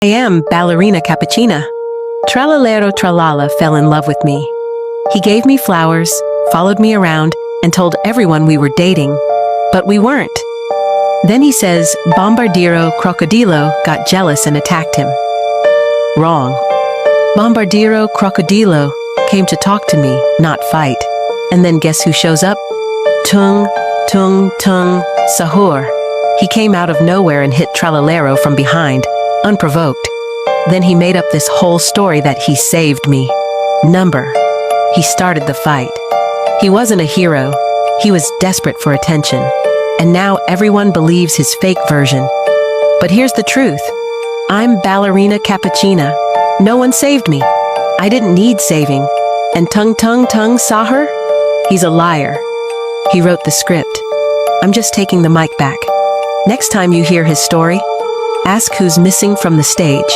I am Ballerina Cappuccina. Tralalero Tralala fell in love with me. He gave me flowers, followed me around, and told everyone we were dating. But we weren't. Then he says Bombardiro Crocodilo got jealous and attacked him. Wrong. Bombardiro Crocodilo came to talk to me, not fight. And then guess who shows up? Tung, tung, tung, sahur. He came out of nowhere and hit Tralalero from behind, unprovoked. Then he made up this whole story that he saved me. Number. He started the fight. He wasn't a hero. He was desperate for attention. And now everyone believes his fake version. But here's the truth. I'm Ballerina Cappuccina. No one saved me. I didn't need saving. And Tung Tung Tung saw her? He's a liar. He wrote the script. I'm just taking the mic back. Next time you hear his story, ask who's missing from the stage.